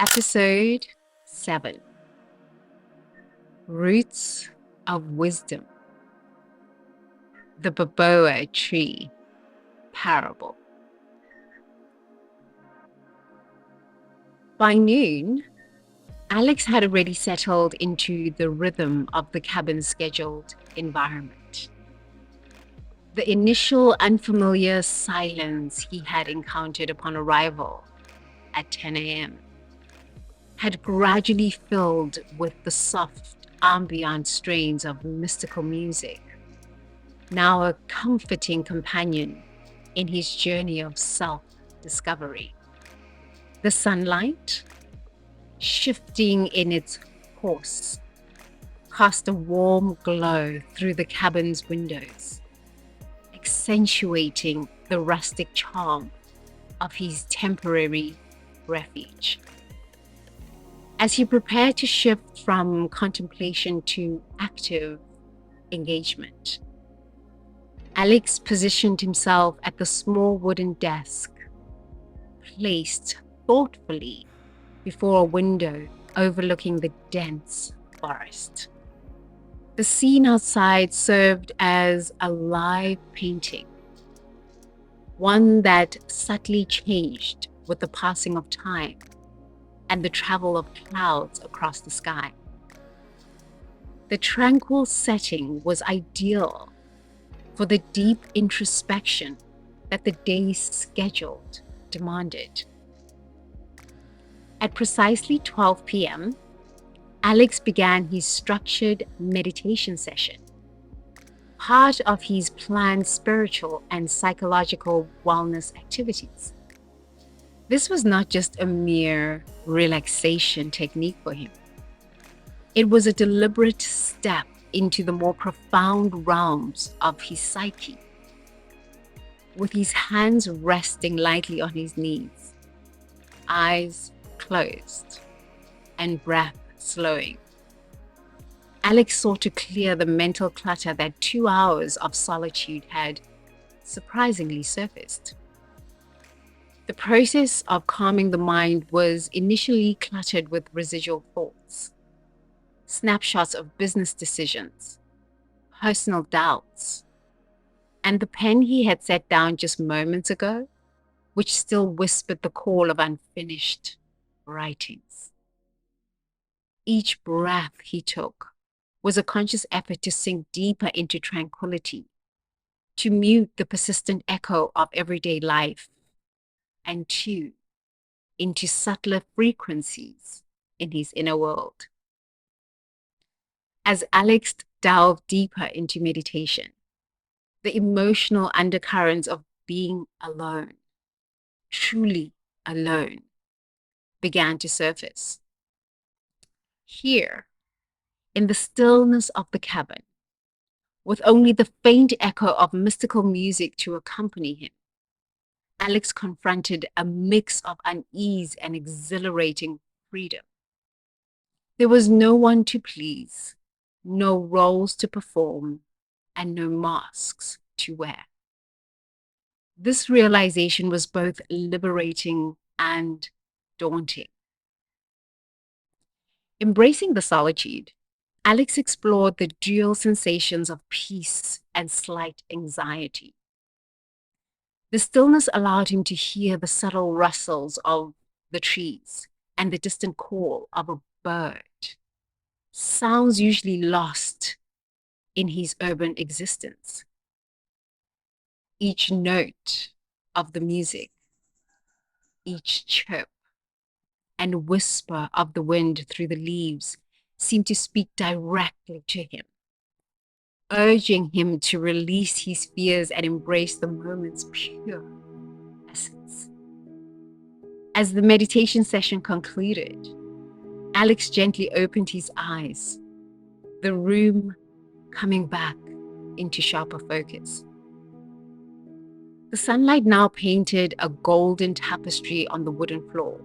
Episode 7: Roots of Wisdom. The Baboa Tree Parable. By noon, Alex had already settled into the rhythm of the cabin's scheduled environment. The initial unfamiliar silence he had encountered upon arrival at 10 a.m. had gradually filled with the soft ambient strains of mystical music, now a comforting companion in his journey of self-discovery. The sunlight, shifting in its course, cast a warm glow through the cabin's windows, accentuating the rustic charm of his temporary refuge. As he prepared to shift from contemplation to active engagement, Alex positioned himself at the small wooden desk, placed thoughtfully before a window overlooking the dense forest. The scene outside served as a live painting, one that subtly changed with the passing of time and the travel of clouds across the sky. The tranquil setting was ideal for the deep introspection that the day's schedule demanded. At precisely 12 p.m., Alex began his structured meditation session, part of his planned spiritual and psychological wellness activities. This was not just a mere relaxation technique for him. It was a deliberate step into the more profound realms of his psyche. With his hands resting lightly on his knees, eyes closed, and breath slowing, Alex sought to clear the mental clutter that 2 hours of solitude had surprisingly surfaced. The process of calming the mind was initially cluttered with residual thoughts, snapshots of business decisions, personal doubts, and the pen he had set down just moments ago, which still whispered the call of unfinished writings. Each breath he took was a conscious effort to sink deeper into tranquility, to mute the persistent echo of everyday life, and tune into subtler frequencies in his inner world. As Alex delved deeper into meditation, the emotional undercurrents of being alone, truly alone, began to surface. Here, in the stillness of the cabin, with only the faint echo of mystical music to accompany him, Alex confronted a mix of unease and exhilarating freedom. There was no one to please, no roles to perform, and no masks to wear. This realization was both liberating and daunting. Embracing the solitude, Alex explored the dual sensations of peace and slight anxiety. The stillness allowed him to hear the subtle rustles of the trees and the distant call of a bird, sounds usually lost in his urban existence. Each note of the music, each chirp and whisper of the wind through the leaves seemed to speak directly to him, urging him to release his fears and embrace the moment's pure essence. As the meditation session concluded, Alex gently opened his eyes, the room coming back into sharper focus. The sunlight now painted a golden tapestry on the wooden floor,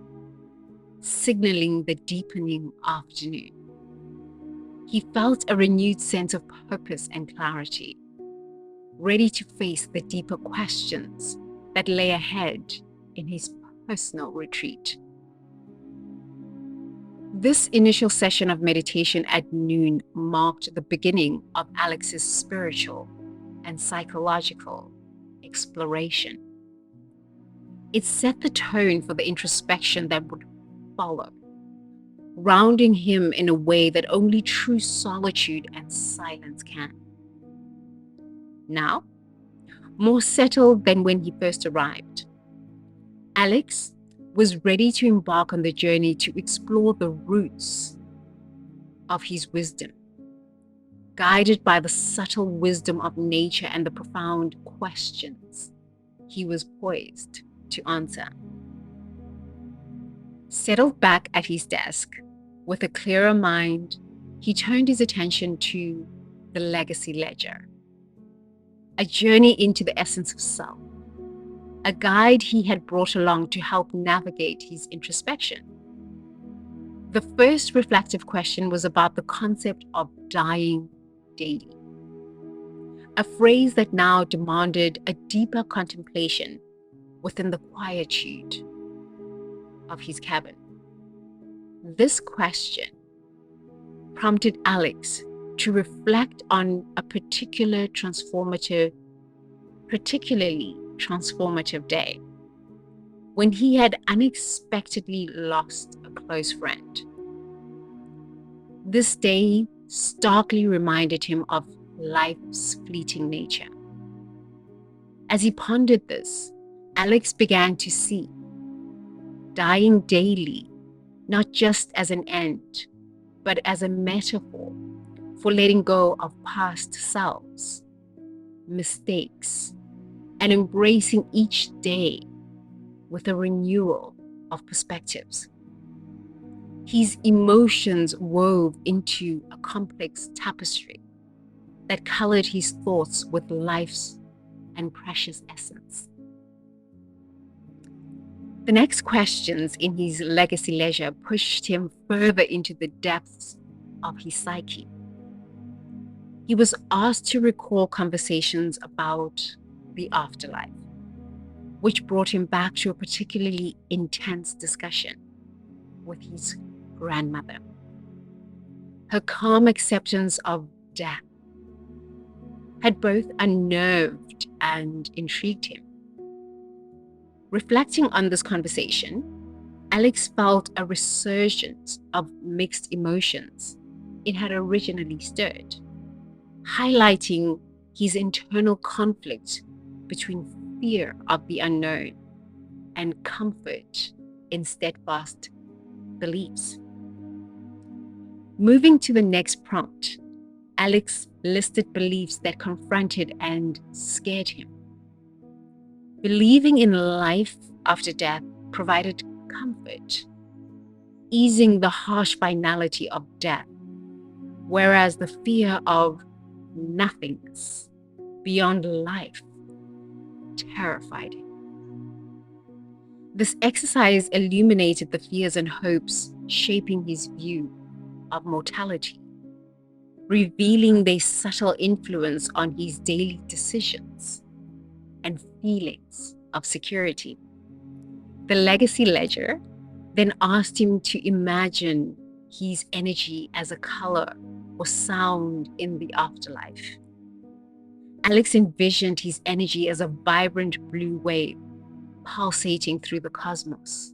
signaling the deepening afternoon. He felt a renewed sense of purpose and clarity. ready to face the deeper questions that lay ahead in his personal retreat. This initial session of meditation at noon marked the beginning of Alex's spiritual and psychological exploration. It set the tone for the introspection that would follow, grounding him in a way that only true solitude and silence can. Now, more settled than when he first arrived, Alex was ready to embark on the journey to explore the roots of his wisdom, guided by the subtle wisdom of nature and the profound questions he was poised to answer. Settled back at his desk, with a clearer mind, he turned his attention to the legacy ledger, a journey into the essence of self, a guide he had brought along to help navigate his introspection. The first reflective question was about the concept of dying daily, a phrase that now demanded a deeper contemplation within the quietude of his cabin. This question prompted Alex to reflect on a particularly transformative day when he had unexpectedly lost a close friend. This day starkly reminded him of life's fleeting nature. As he pondered this, Alex began to see dying daily not just as an end, but as a metaphor for letting go of past selves, mistakes, and embracing each day with a renewal of perspectives. His emotions wove into a complex tapestry that colored his thoughts with life's and precious essence. The next questions in his legacy ledger pushed him further into the depths of his psyche. He was asked to recall conversations about the afterlife, which brought him back to a particularly intense discussion with his grandmother. Her calm acceptance of death had both unnerved and intrigued him. Reflecting on this conversation, Alex felt a resurgence of mixed emotions it had originally stirred, highlighting his internal conflict between fear of the unknown and comfort in steadfast beliefs. Moving to the next prompt, Alex listed beliefs that confronted and scared him. Believing in life after death provided comfort, easing the harsh finality of death, whereas the fear of nothingness beyond life terrified him. This exercise illuminated the fears and hopes shaping his view of mortality, revealing their subtle influence on his daily decisions and feelings of security. The legacy ledger then asked him to imagine his energy as a color or sound in the afterlife. Alex envisioned his energy as a vibrant blue wave pulsating through the cosmos,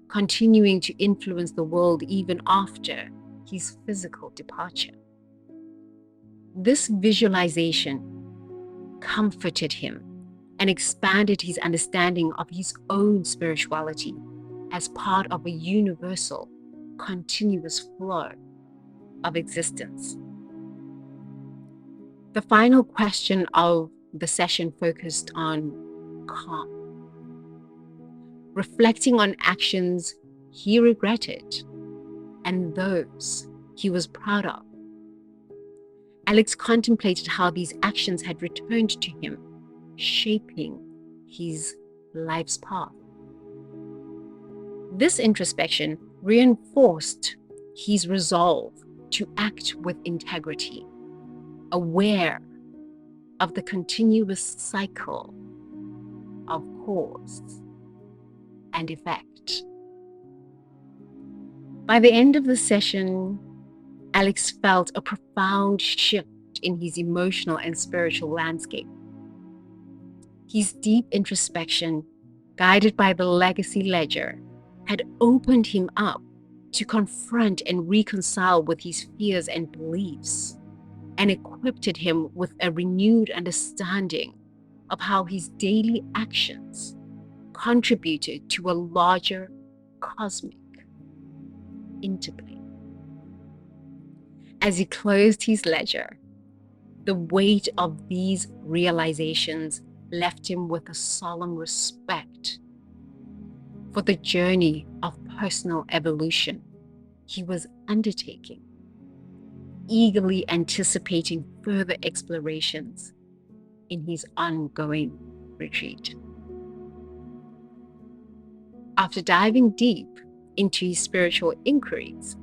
continuing to influence the world even after his physical departure. This visualization comforted him and expanded his understanding of his own spirituality as part of a universal, continuous flow of existence. The final question of the session focused on calm, reflecting on actions he regretted and those he was proud of. Alex contemplated how these actions had returned to him, shaping his life's path. This introspection reinforced his resolve to act with integrity, aware of the continuous cycle of cause and effect. By the end of the session, Alex felt a profound shift in his emotional and spiritual landscape. His deep introspection, guided by the legacy ledger, had opened him up to confront and reconcile with his fears and beliefs, and equipped him with a renewed understanding of how his daily actions contributed to a larger cosmic interplay. As he closed his ledger, the weight of these realizations left him with a solemn respect for the journey of personal evolution he was undertaking, eagerly anticipating further explorations in his ongoing retreat. After diving deep into his spiritual inquiries,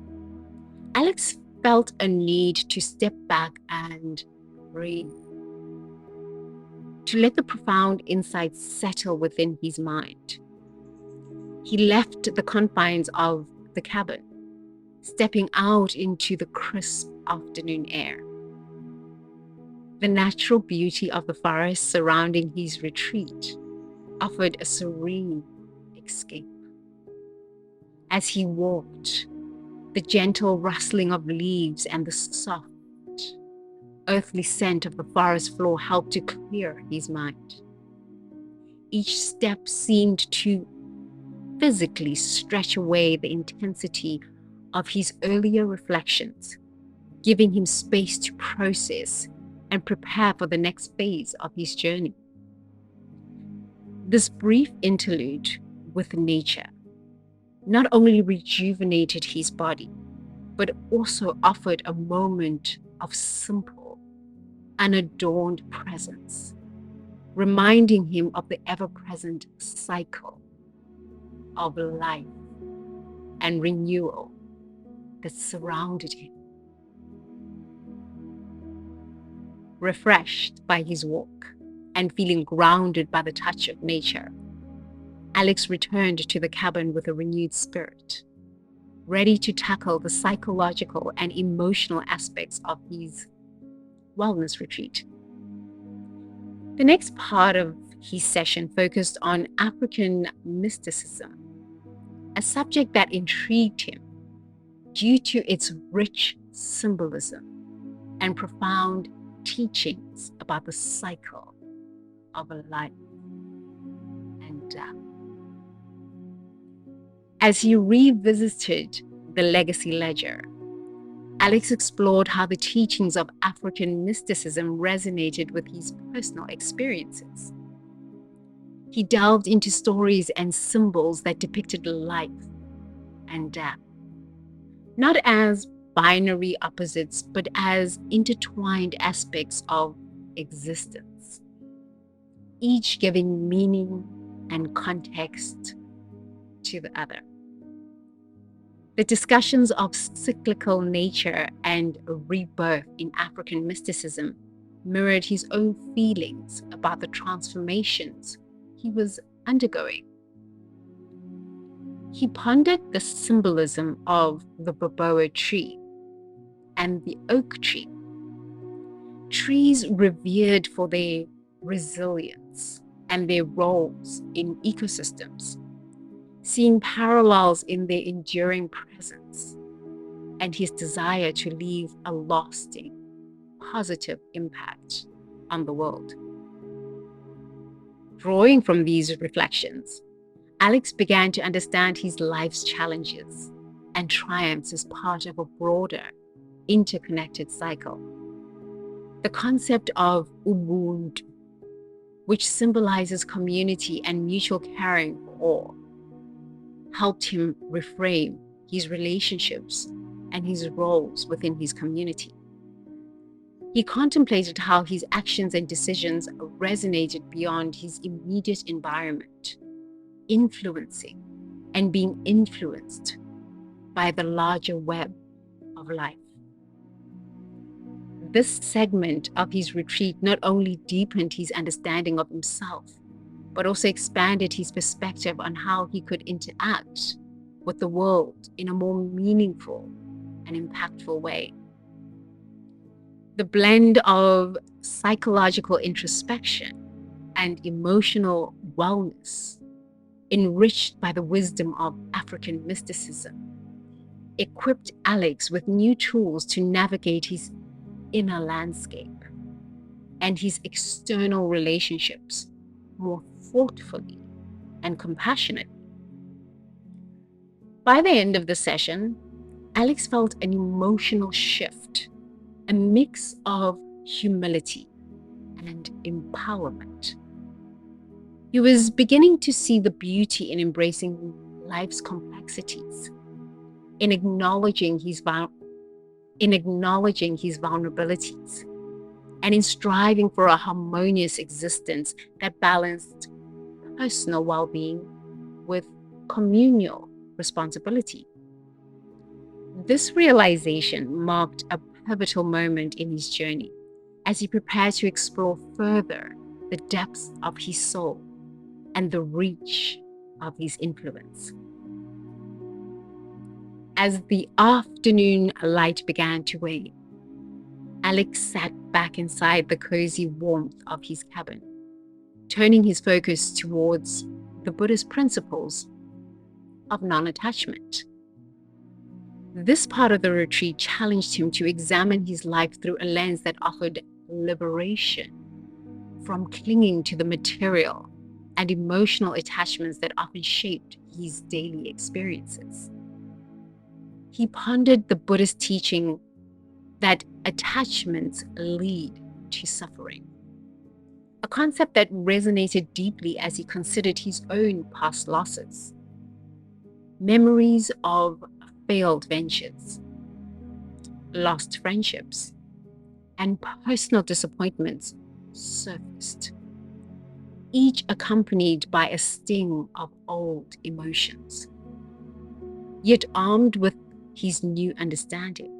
Alex felt a need to step back and breathe, to let the profound insights settle within his mind. He left the confines of the cabin, stepping out into the crisp afternoon air. The natural beauty of the forest surrounding his retreat offered a serene escape. As he walked, the gentle rustling of leaves and the soft, earthly scent of the forest floor helped to clear his mind. Each step seemed to physically stretch away the intensity of his earlier reflections, giving him space to process and prepare for the next phase of his journey. This brief interlude with nature not only rejuvenated his body, but also offered a moment of simple, unadorned presence, reminding him of the ever-present cycle of life and renewal that surrounded him. Refreshed by his walk and feeling grounded by the touch of nature, Alex returned to the cabin with a renewed spirit, ready to tackle the psychological and emotional aspects of his wellness retreat. The next part of his session focused on African mysticism, a subject that intrigued him due to its rich symbolism and profound teachings about the cycle of life and death. As he revisited the legacy ledger, Alex explored how the teachings of African mysticism resonated with his personal experiences. He delved into stories and symbols that depicted life and death, not as binary opposites, but as intertwined aspects of existence, each giving meaning and context to the other. The discussions of cyclical nature and rebirth in African mysticism mirrored his own feelings about the transformations he was undergoing. He pondered the symbolism of the baobab tree and the oak tree, trees revered for their resilience and their roles in ecosystems, seeing parallels in their enduring presence and his desire to leave a lasting, positive impact on the world. Drawing from these reflections, Alex began to understand his life's challenges and triumphs as part of a broader, interconnected cycle. The concept of ubuntu, which symbolizes community and mutual caring for all, helped him reframe his relationships and his roles within his community. He contemplated how his actions and decisions resonated beyond his immediate environment, influencing and being influenced by the larger web of life. This segment of his retreat not only deepened his understanding of himself, but also expanded his perspective on how he could interact with the world in a more meaningful and impactful way. The blend of psychological introspection and emotional wellness, enriched by the wisdom of African mysticism, equipped Alex with new tools to navigate his inner landscape and his external relationships more thoughtfully and compassionately. By the end of the session, Alex felt an emotional shift, a mix of humility and empowerment. He was beginning to see the beauty in embracing life's complexities, in acknowledging his vulnerabilities, and in striving for a harmonious existence that balanced personal well-being with communal responsibility. This realization marked a pivotal moment in his journey as he prepared to explore further the depths of his soul and the reach of his influence. As the afternoon light began to wane, Alex sat back inside the cozy warmth of his cabin, turning his focus towards the Buddhist principles of non-attachment. This part of the retreat challenged him to examine his life through a lens that offered liberation from clinging to the material and emotional attachments that often shaped his daily experiences. He pondered the Buddhist teaching that attachments lead to suffering, a concept that resonated deeply as he considered his own past losses. Memories of failed ventures, lost friendships, and personal disappointments surfaced, each accompanied by a sting of old emotions. Yet armed with his new understanding,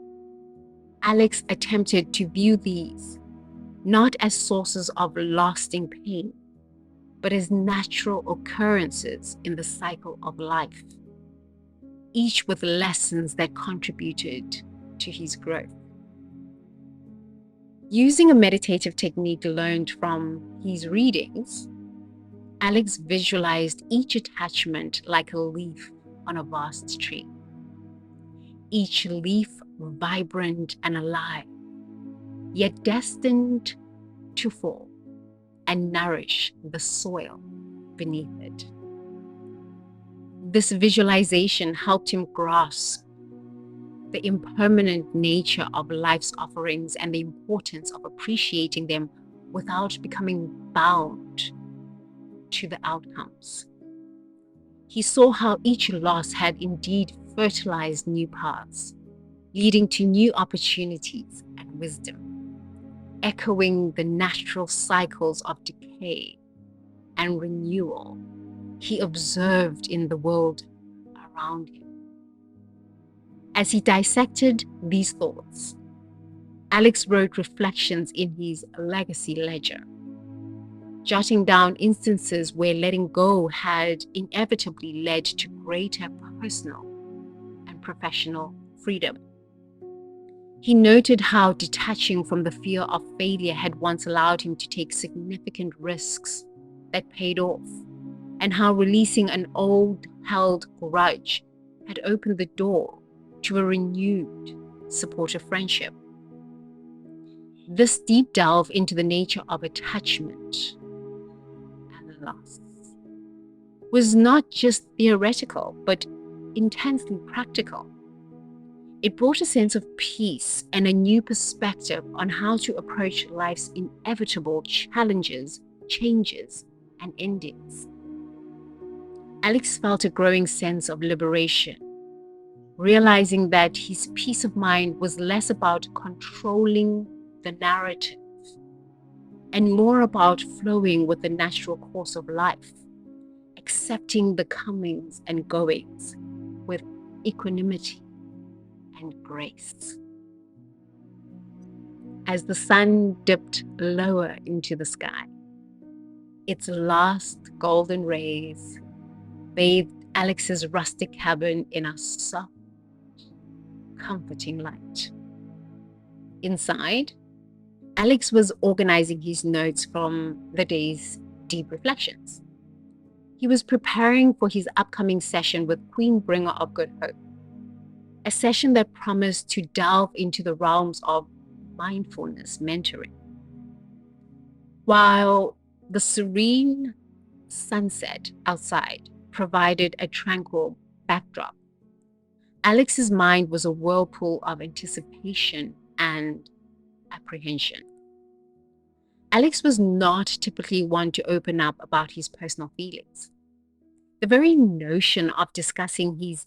Alex attempted to view these not as sources of lasting pain, but as natural occurrences in the cycle of life, each with lessons that contributed to his growth. Using a meditative technique learned from his readings, Alex visualized each attachment like a leaf on a vast tree, each leaf vibrant and alive, yet destined to fall and nourish the soil beneath it. This visualization helped him grasp the impermanent nature of life's offerings and the importance of appreciating them without becoming bound to the outcomes. He saw how each loss had indeed fertilized new paths, leading to new opportunities and wisdom, echoing the natural cycles of decay and renewal he observed in the world around him. As he dissected these thoughts, Alex wrote reflections in his legacy ledger, jotting down instances where letting go had inevitably led to greater personal and professional freedom. He noted how detaching from the fear of failure had once allowed him to take significant risks that paid off, and how releasing an old held grudge had opened the door to a renewed supportive friendship. This deep delve into the nature of attachment and loss was not just theoretical, but intensely practical. It brought a sense of peace and a new perspective on how to approach life's inevitable challenges, changes, and endings. Alex felt a growing sense of liberation, realizing that his peace of mind was less about controlling the narrative and more about flowing with the natural course of life, accepting the comings and goings with equanimity and grace. as the sun dipped lower into the sky. Its last golden rays bathed Alex's rustic cabin in a soft, comforting light. Inside, Alex was organizing his notes from the day's deep reflections. He was preparing for his upcoming session with Queen Bringer of Good Hope, a session that promised to delve into the realms of mindfulness mentoring. While the serene sunset outside provided a tranquil backdrop, Alex's mind was a whirlpool of anticipation and apprehension. Alex was not typically one to open up about his personal feelings. The very notion of discussing his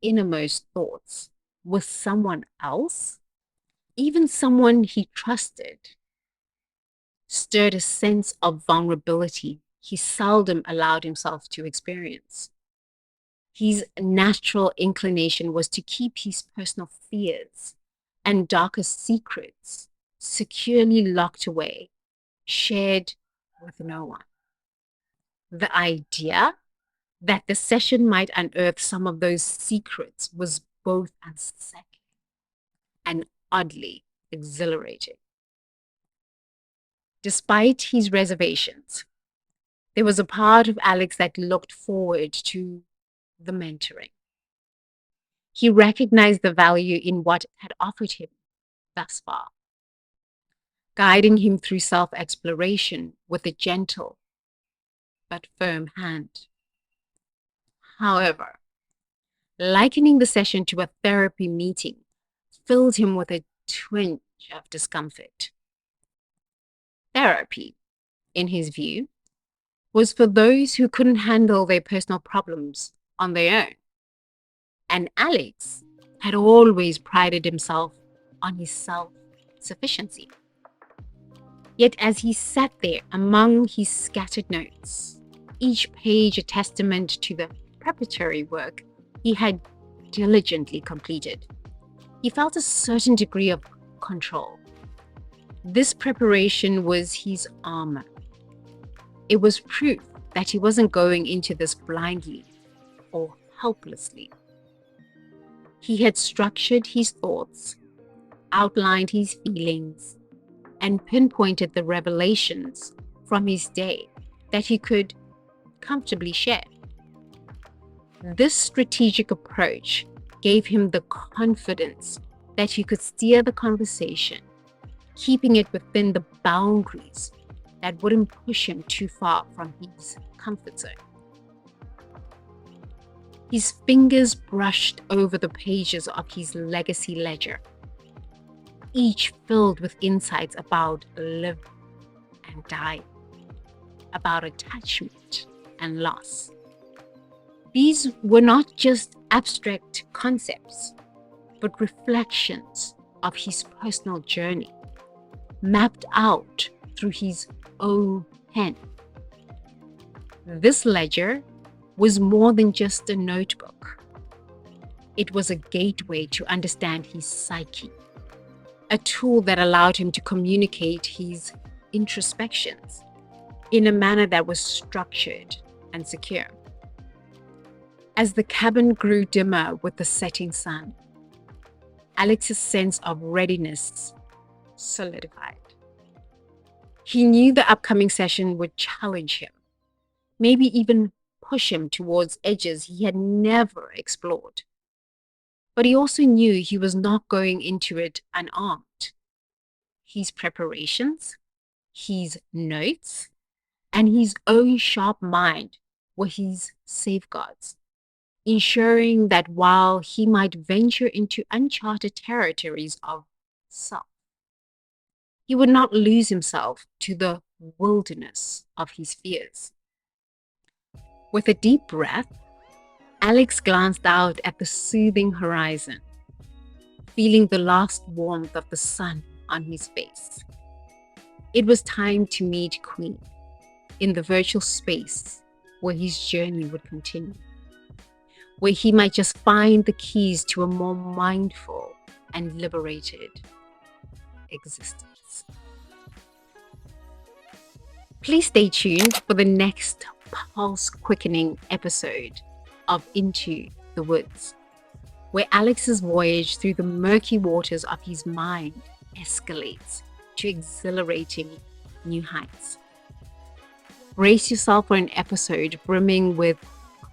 innermost thoughts with someone else, even someone he trusted, stirred a sense of vulnerability he seldom allowed himself to experience. His natural inclination was to keep his personal fears and darkest secrets securely locked away, shared with no one. The idea that the session might unearth some of those secrets was both unsettling and oddly exhilarating. Despite his reservations, there was a part of Alex that looked forward to the mentoring. He recognized the value in what it had offered him thus far, guiding him through self-exploration with a gentle but firm hand. However, likening the session to a therapy meeting filled him with a twinge of discomfort. Therapy, in his view, was for those who couldn't handle their personal problems on their own. And Alex had always prided himself on his self-sufficiency. Yet as he sat there among his scattered notes, each page a testament to the preparatory work he had diligently completed, he felt a certain degree of control. This preparation was his armor. It was proof that he wasn't going into this blindly or helplessly. He had structured his thoughts, outlined his feelings, and pinpointed the revelations from his day that he could comfortably share. This strategic approach gave him the confidence that he could steer the conversation, keeping it within the boundaries that wouldn't push him too far from his comfort zone. His fingers brushed over the pages of his legacy ledger, each filled with insights about live and die, about attachment and loss. These were not just abstract concepts, but reflections of his personal journey, mapped out through his own pen. This ledger was more than just a notebook. It was a gateway to understand his psyche, a tool that allowed him to communicate his introspections in a manner that was structured and secure. As the cabin grew dimmer with the setting sun, Alex's sense of readiness solidified. He knew the upcoming session would challenge him, maybe even push him towards edges he had never explored. But he also knew he was not going into it unarmed. His preparations, his notes, and his own sharp mind were his safeguards, ensuring that while he might venture into uncharted territories of self, he would not lose himself to the wilderness of his fears. With a deep breath, Alex glanced out at the soothing horizon, feeling the last warmth of the sun on his face. It was time to meet Queen in the virtual space where his journey would continue, where he might just find the keys to a more mindful and liberated existence. Please stay tuned for the next pulse-quickening episode of Into the Woods, where Alex's voyage through the murky waters of his mind escalates to exhilarating new heights. Brace yourself for an episode brimming with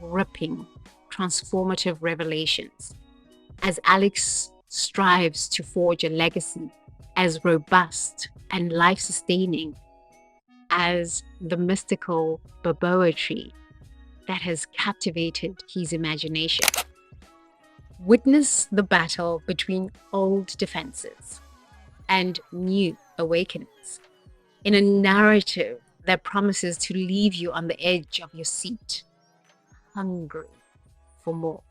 gripping, transformative revelations as Alex strives to forge a legacy as robust and life-sustaining as the mystical baboa tree that has captivated his imagination. Witness the battle between old defenses and new awakenings in a narrative that promises to leave you on the edge of your seat, hungry for more.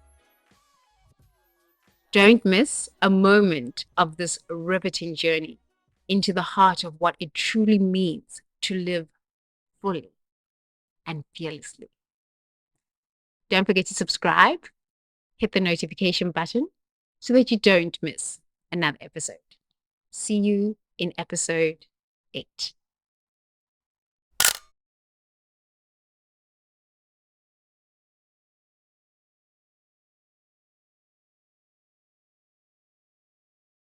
Don't miss a moment of this riveting journey into the heart of what it truly means to live fully and fearlessly. Don't forget to subscribe, hit the notification button so that you don't miss another episode. See you in episode 8.